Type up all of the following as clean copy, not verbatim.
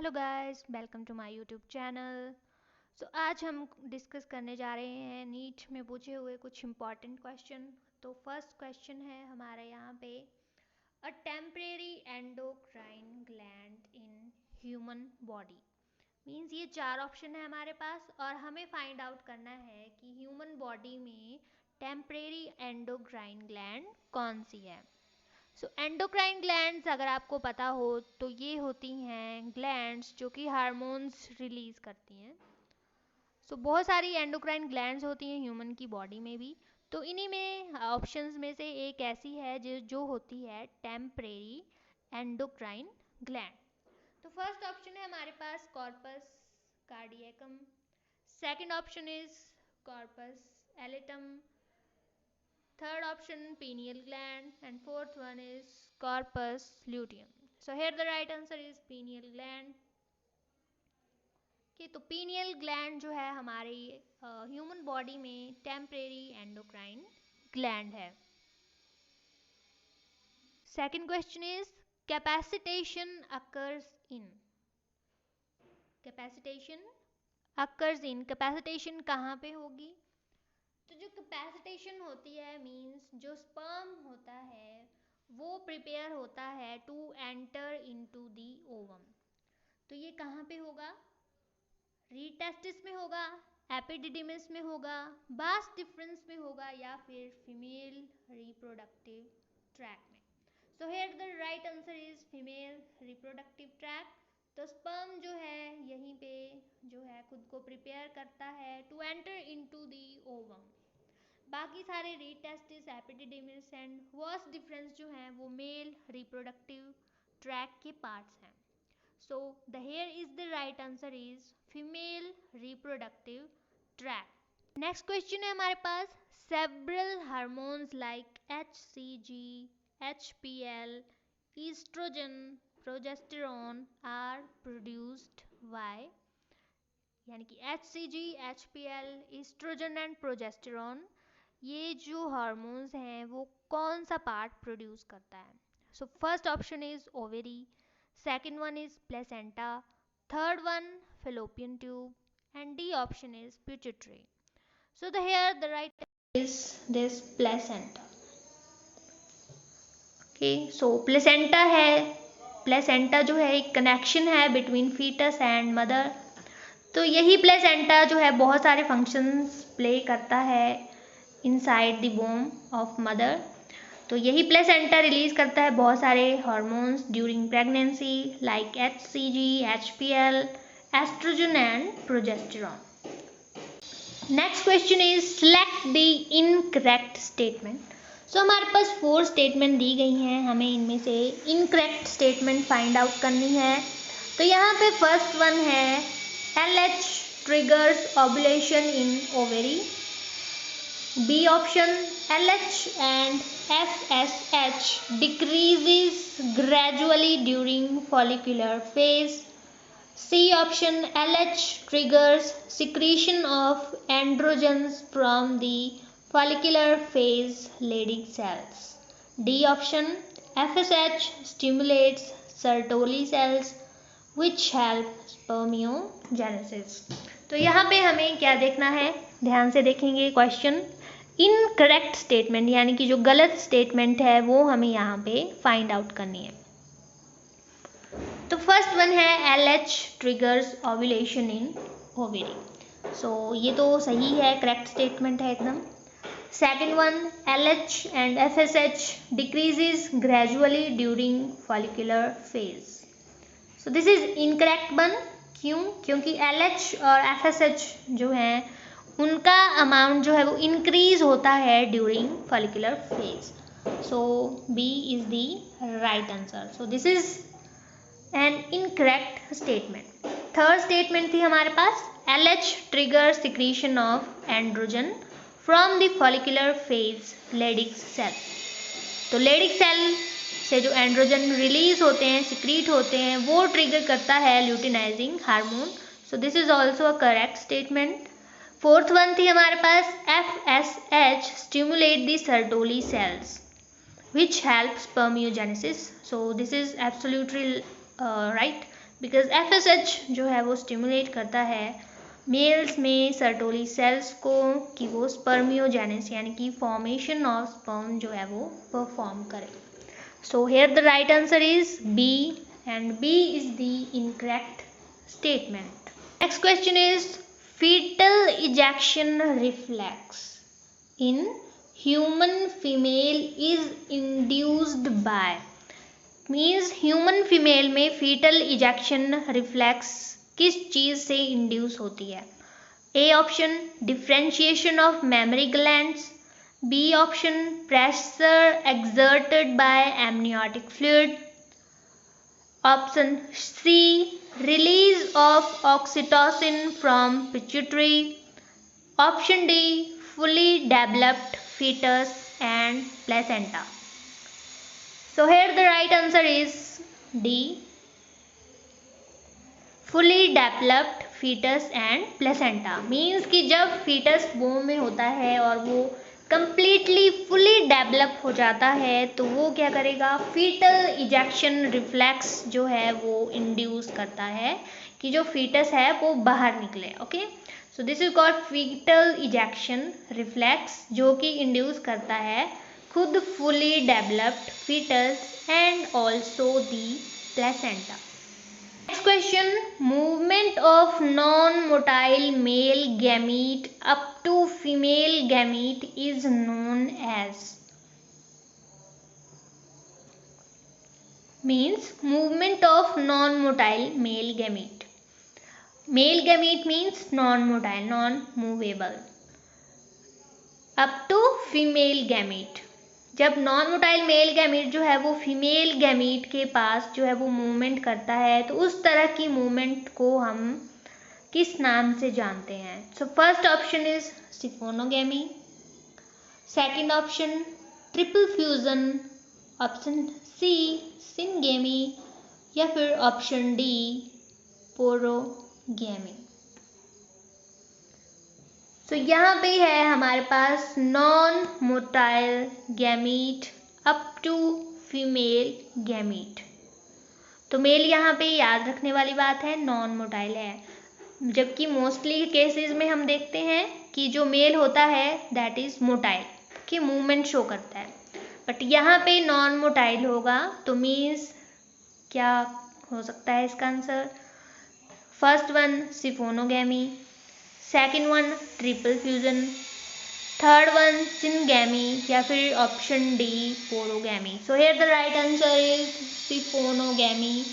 Hello guys, welcome to my YouTube channel. आज हम discuss करने जा रहे हैं नीट में पूछे हुए कुछ इम्पॉर्टेंट क्वेश्चन। तो फर्स्ट क्वेश्चन है हमारे यहाँ पे, a temporary endocrine gland in human body. Means ये चार ऑप्शन है हमारे पास और हमें फाइंड आउट करना है कि ह्यूमन बॉडी में टेम्परेरी एंडोक्राइन ग्लैंड कौन सी है। एंडोक्राइन ग्लैंड्स अगर आपको पता हो तो ये होती हैं ग्लैंड्स जो कि हार्मोन्स रिलीज करती हैं। बहुत सारी एंडोक्राइन ग्लैंड्स होती हैं ह्यूमन की बॉडी में भी। तो इन्हीं में ऑप्शंस में से एक ऐसी है जो होती है टेम्परेरी एंडोक्राइन ग्लैंड। तो फर्स्ट ऑप्शन है हमारे पास corpus cardiacum, second option is corpus allatum, third option pineal gland, and fourth one is corpus luteum. So here the right answer is pineal gland. तो pineal gland जो है हमारी human body में temporary endocrine gland है। Second question is capacitation occurs in. Capacitation कहाँ पे होगी? तो जो कैपेसिटेशन होती है मीन्स जो स्पर्म होता है वो प्रिपेयर होता है to enter into the ovum. तो ये कहाँ पे होगा? रीड टेस्टिस में होगा, एपिडिडिमिस में होगा, बास डिफरेंस में होगा या फिर फीमेल रिप्रोडक्टिव ट्रैक में। सो here the right answer is female reproductive track. तो स्पर्म जो है यहीं पे जो है खुद को प्रिपेयर करता है to enter into the ovum. बाकी सारे rete testis, epididymis and vas deferens जो हैं वो मेल रिप्रोडक्टिव ट्रैक के पार्ट्स हैं। So the here is the right answer is female reproductive tract. Next question है हमारे पास, several hormones like HCG, HPL, estrogen, progesterone are produced by. यानी कि HCG, HPL, estrogen and progesterone, ये जो hormones हैं वो कौन सा पार्ट प्रोड्यूस करता है? सो first option is ovary, second one is placenta, third one fallopian tube and D option is pituitary. So here the right is this placenta. Okay, so placenta है, placenta जो है एक कनेक्शन है between foetus and mother. तो यही placenta जो है बहुत सारे फंक्शंस प्ले करता है inside the womb of mother. तो यही प्लेसेंटा रिलीज करता है बहुत सारे hormones during pregnancy like HCG, HPL, estrogen and progesterone. Next question is select the incorrect statement. हमारे पास 4 स्टेटमेंट दी गई हैं, हमें इनमें से इनकरेक्ट स्टेटमेंट फाइंड आउट करनी है। तो यहाँ पे फर्स्ट वन है LH triggers ovulation in ovary. B option, LH and FSH decreases gradually during follicular phase. C option, LH triggers secretion of androgens from the follicular phase Leydig cells. D option, FSH stimulates Sertoli cells which help spermiogenesis. तो यहाँ पे हमें क्या देखना है, ध्यान से देखेंगे क्वेश्चन। इनकरेक्ट स्टेटमेंट यानी कि जो गलत स्टेटमेंट है वो हमें यहाँ पे फाइंड आउट करनी है। तो फर्स्ट वन है LH ट्रिगर्स ओव्यूलेशन इन ओवेरी। ये तो सही है, करेक्ट स्टेटमेंट है एकदम। Second one, LH and FSH decreases gradually during follicular phase. This is incorrect one. क्यों? क्योंकि LH और FSH जो हैं उनका अमाउंट जो है वो इंक्रीज होता है during follicular phase. B is the right answer. This is an incorrect statement. Third statement थी हमारे पास, LH trigger secretion of androgen from the follicular phase Leydig cell. तो लेडिक सेल से जो एंड्रोजन रिलीज होते हैं, सिक्रीट होते हैं, वो ट्रिगर करता है luteinizing hormone. This is also a correct statement. Fourth one थी हमारे पास, FSH stimulate the Sertoli cells which help spermiogenesis. This is absolutely right, because FSH जो है वो स्टिमुलेट करता है मेल्स में सर्टोली सेल्स को कि वो स्पर्मियोजेनेसिस यानी कि फॉर्मेशन ऑफ स्पर्म जो है वो परफॉर्म करे. सो here the right answer is B and B is the incorrect statement. Next question is fetal ejection reflex in human female is induced by. Means human female में fetal ejection reflex किस चीज़ से induce होती है. A option differentiation of mammary glands, B option pressure exerted by amniotic fluid, option C release of oxytocin from pituitary, option D fully developed fetus and placenta. So here the right answer is D, fully developed fetus and placenta. Means कि जब fetus womb में होता है और वो completely fully develop हो जाता है तो वो क्या करेगा, fetal ejection reflex जो है वो induce करता है कि जो fetus है वो बाहर निकले. Okay, so this is called fetal ejection reflex जो कि इंड्यूस करता है खुद fully developed fetus and also the placenta. Next question, movement of non motile male gamete up to female gamete is known as. Means movement of non motile male gamete. Male gamete means non-motile, non-movable. Up to female gamete. जब non-motile male gamete जो है वो female gamete के पास जो है वो movement करता है तो उस तरह की मूवमेंट को हम किस नाम से जानते हैं. So first option is siphonogamy, second option triple fusion, option c syngamy या फिर ऑप्शन डी पोरोगैमी. तो यहाँ पे है हमारे पास non motile gamete up to female gamete. तो मेल यहाँ पे याद रखने वाली बात है नॉन मोटाइल है, जबकि मोस्टली केसेस में हम देखते हैं कि जो मेल होता है दैट इज मोटाइल कि मूवमेंट शो करता है, बट यहाँ पे नॉन मोटाइल होगा. तो मीन्स क्या हो सकता है इसका answer. First one siphonogamy, second one triple fusion, third one syngamy या फिर option d porogamy. So here the right answer is siphonogamy.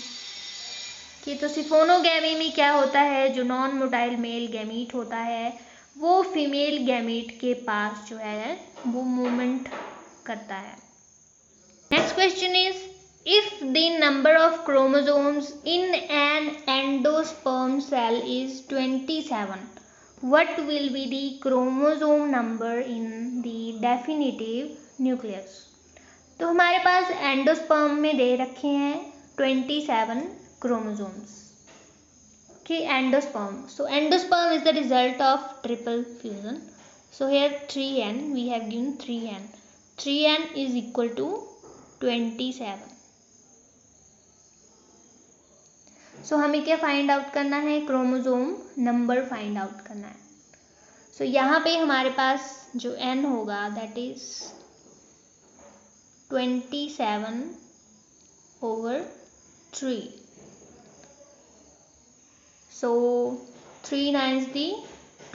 कि तो सिफोनोगैमी में क्या होता है, जो नॉन मोटाइल मेल गैमीट होता है वो फीमेल गैमीट के पास जो है वो मूवमेंट करता है. Next question is if the number of chromosomes in an endosperm cell is 27, what will be the chromosome number in the definitive nucleus. तो हमारे पास एंडोस्पर्म में दे रखे हैं 27 chromosomes कि endosperm. So endosperm is the result of triple fusion. So here 3n, we have given 3n. 3n is equal to 27. सो हमें क्या find out करना है, क्रोमोसोम नंबर फाइंड आउट करना है. सो यहाँ पे हमारे पास जो n होगा दैट इज 27/3. सो 3 9 दी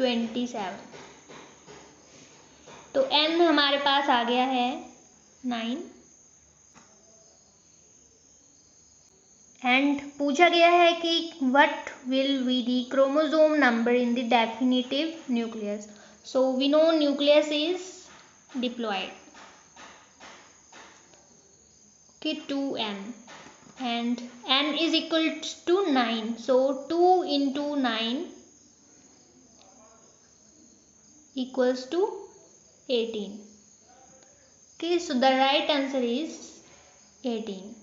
27. तो n हमारे पास आ गया है 9. एंड पूछा गया है कि what will be the chromosome number in the definitive nucleus. So we know nucleus is diploid कि 2n and n is equal to 9. So 2 into 9 equals to 18. Okay, so the right answer is 18.